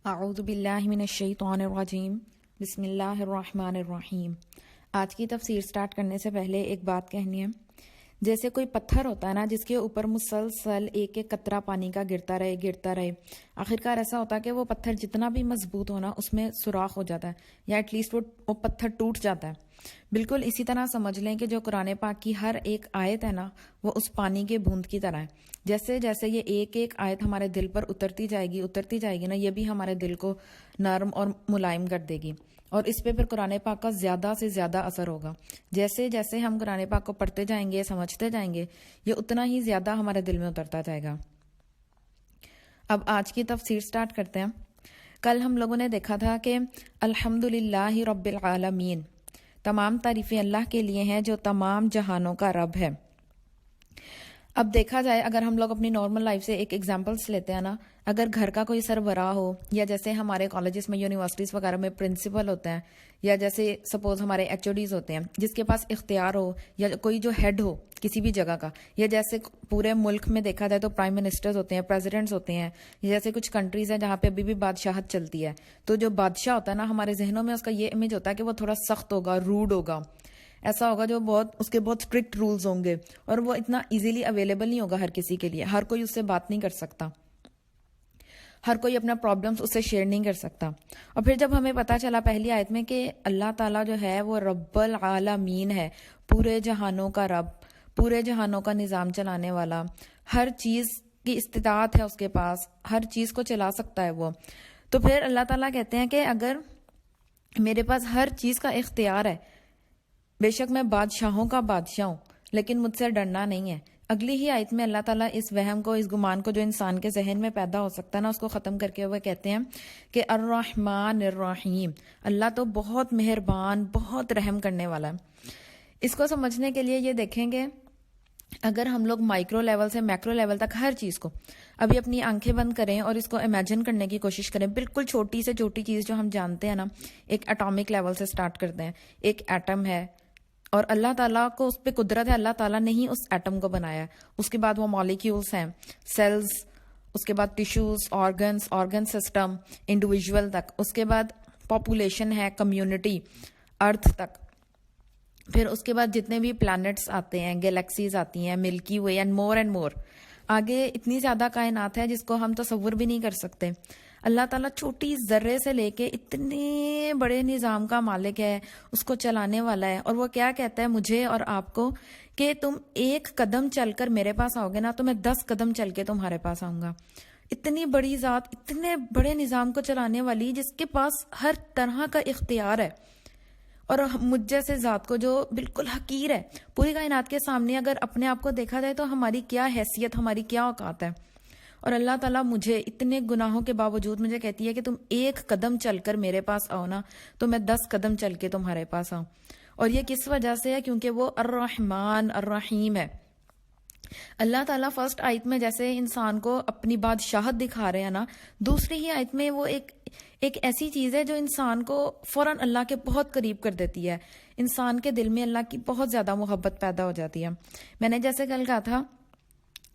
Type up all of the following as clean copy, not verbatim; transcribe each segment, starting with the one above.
اعوذ باللہ من الشیطان الرجیم بسم اللہ الرحمن الرحیم۔ آج کی تفسیر سٹارٹ کرنے سے پہلے ایک بات کہنی ہے۔ جیسے کوئی پتھر ہوتا ہے نا، جس کے اوپر مسلسل ایک ایک قطرہ پانی کا گرتا رہے، آخرکار ایسا ہوتا ہے کہ وہ پتھر جتنا بھی مضبوط ہونا اس میں سوراخ ہو جاتا ہے، یا ایٹ لیسٹ وہ پتھر ٹوٹ جاتا ہے۔ بالکل اسی طرح سمجھ لیں کہ جو قرآن پاک کی ہر ایک آیت ہے نا، وہ اس پانی کے بوند کی طرح ہے۔ جیسے جیسے یہ ایک ایک آیت ہمارے دل پر اترتی جائے گی نا، یہ بھی ہمارے دل کو نرم اور ملائم کر دے گی، اور اس پہ پھر قرآن پاک کا زیادہ سے زیادہ اثر ہوگا۔ جیسے جیسے ہم قرآن پاک کو پڑھتے جائیں گے، سمجھتے جائیں گے، یہ اتنا ہی زیادہ ہمارے دل میں اترتا جائے گا۔ اب آج کی تفسیر سٹارٹ کرتے ہیں۔ کل ہم لوگوں نے دیکھا تھا کہ الحمدللہ رب العالمین، تمام تعریفیں اللہ کے لیے ہیں جو تمام جہانوں کا رب ہے۔ اب دیکھا جائے، اگر ہم لوگ اپنی نارمل لائف سے ایک ایگزامپلس لیتے ہیں نا، اگر گھر کا کوئی سربراہ ہو، یا جیسے ہمارے کالجز میں، یونیورسٹیز وغیرہ میں پرنسپل ہوتے ہیں، یا جیسے سپوز ہمارے ایچ او ڈیز ہوتے ہیں، جس کے پاس اختیار ہو، یا کوئی جو ہیڈ ہو کسی بھی جگہ کا، یا جیسے پورے ملک میں دیکھا جائے تو پرائم منسٹرز ہوتے ہیں، پریزیڈنٹس ہوتے ہیں، جیسے کچھ کنٹریز ہیں جہاں پہ ابھی بھی بادشاہت چلتی ہے، تو جو بادشاہ ہوتا ہے نا، ہمارے ذہنوں میں اس کا یہ امیج ہوتا ہے کہ وہ تھوڑا سخت ہوگا، روڈ ہوگا، ایسا ہوگا جو اس کے بہت اسٹرکٹ رولز ہوں گے، اور وہ اتنا ایزیلی اویلیبل نہیں ہوگا ہر کسی کے لیے، ہر کوئی اس سے بات نہیں کر سکتا، ہر کوئی اپنا پرابلمز اس سے شیئر نہیں کر سکتا۔ اور پھر جب ہمیں پتا چلا پہلی آیت میں کہ اللہ تعالیٰ جو ہے وہ رب العالمین ہے، پورے جہانوں کا رب، پورے جہانوں کا نظام چلانے والا، ہر چیز کی استطاعت ہے اس کے پاس، ہر چیز کو چلا سکتا ہے وہ، تو پھر اللہ تعالیٰ کہتے ہیں کہ اگر میرے پاس ہر چیز کا اختیار ہے، بے شک میں بادشاہوں کا بادشاہ ہوں، لیکن مجھ سے ڈرنا نہیں ہے۔ اگلی ہی آیت میں اللہ تعالیٰ اس وہم کو، اس گمان کو جو انسان کے ذہن میں پیدا ہو سکتا ہے نا، اس کو ختم کر کے وہ کہتے ہیں کہ الرحمن الرحیم، اللہ تو بہت مہربان، بہت رحم کرنے والا ہے۔ اس کو سمجھنے کے لیے یہ دیکھیں گے، اگر ہم لوگ مائکرو لیول سے میکرو لیول تک ہر چیز کو ابھی اپنی آنکھیں بند کریں اور اس کو امیجن کرنے کی کوشش کریں، بالکل چھوٹی سے چھوٹی چیز جو ہم جانتے ہیں نا، ایک اٹامک لیول سے سٹارٹ کرتے ہیں، ایک ایٹم ہے، اور اللہ تعالیٰ کو اس پہ قدرت ہے، اللہ تعالیٰ نے ہی اس ایٹم کو بنایا ہے، اس کے بعد وہ مالیکیولز ہیں، سیلز، اس کے بعد ٹیشوز، آرگن سسٹم، انڈیویجول تک، اس کے بعد پاپولیشن ہے، کمیونٹی، ارتھ تک، پھر اس کے بعد جتنے بھی پلانٹس آتے ہیں، گیلیکسیز آتی ہیں، ملکی وے اینڈ مور، آگے اتنی زیادہ کائنات ہے جس کو ہم تصور بھی نہیں کر سکتے۔ اللہ تعالیٰ چھوٹی ذرے سے لے کے اتنے بڑے نظام کا مالک ہے، اس کو چلانے والا ہے، اور وہ کیا کہتا ہے مجھے اور آپ کو کہ تم ایک قدم چل کر میرے پاس آؤ گے نا، تو میں 10 قدم چل کے تمہارے پاس آؤں گا۔ اتنی بڑی ذات، اتنے بڑے نظام کو چلانے والی، جس کے پاس ہر طرح کا اختیار ہے، اور مجھ جیسے ذات کو جو بالکل حقیر ہے، پوری کائنات کے سامنے اگر اپنے آپ کو دیکھا جائے تو ہماری کیا حیثیت، ہماری کیا اوقات ہے، اور اللہ تعالیٰ مجھے اتنے گناہوں کے باوجود مجھے کہتی ہے کہ تم ایک قدم چل کر میرے پاس آؤ نا، تو میں 10 قدم چل کے تمہارے پاس آؤں۔ اور یہ کس وجہ سے ہے؟ کیونکہ وہ الرحمن الرحیم ہے۔ اللہ تعالیٰ فرسٹ آیت میں جیسے انسان کو اپنی بادشاہت دکھا رہے ہیں نا، دوسری ہی آیت میں وہ ایک ایسی چیز ہے جو انسان کو فوراً اللہ کے بہت قریب کر دیتی ہے، انسان کے دل میں اللہ کی بہت زیادہ محبت پیدا ہو جاتی ہے۔ میں نے جیسے کل کہا تھا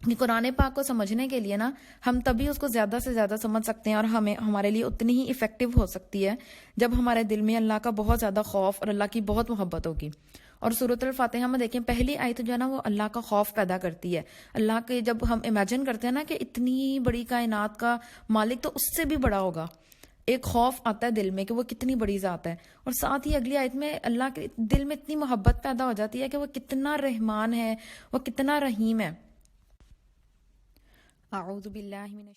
کہ قرآن پاک کو سمجھنے کے لیے نا، ہم تبھی اس کو زیادہ سے زیادہ سمجھ سکتے ہیں، اور ہمارے لیے اتنی ہی افیکٹو ہو سکتی ہے جب ہمارے دل میں اللہ کا بہت زیادہ خوف اور اللہ کی بہت محبت ہوگی۔ اور سورۃ الفاتحہ میں دیکھیں، پہلی آیت جو ہے نا، وہ اللہ کا خوف پیدا کرتی ہے۔ اللہ کے جب ہم امیجن کرتے ہیں نا کہ اتنی بڑی کائنات کا مالک تو اس سے بھی بڑا ہوگا، ایک خوف آتا ہے دل میں کہ وہ کتنی بڑی ذات ہے، اور ساتھ ہی اگلی آیت میں اللہ کے دل میں اتنی محبت پیدا ہو جاتی ہے کہ وہ کتنا رحمان ہے، وہ کتنا رحیم ہے۔ اعوذ باللہ من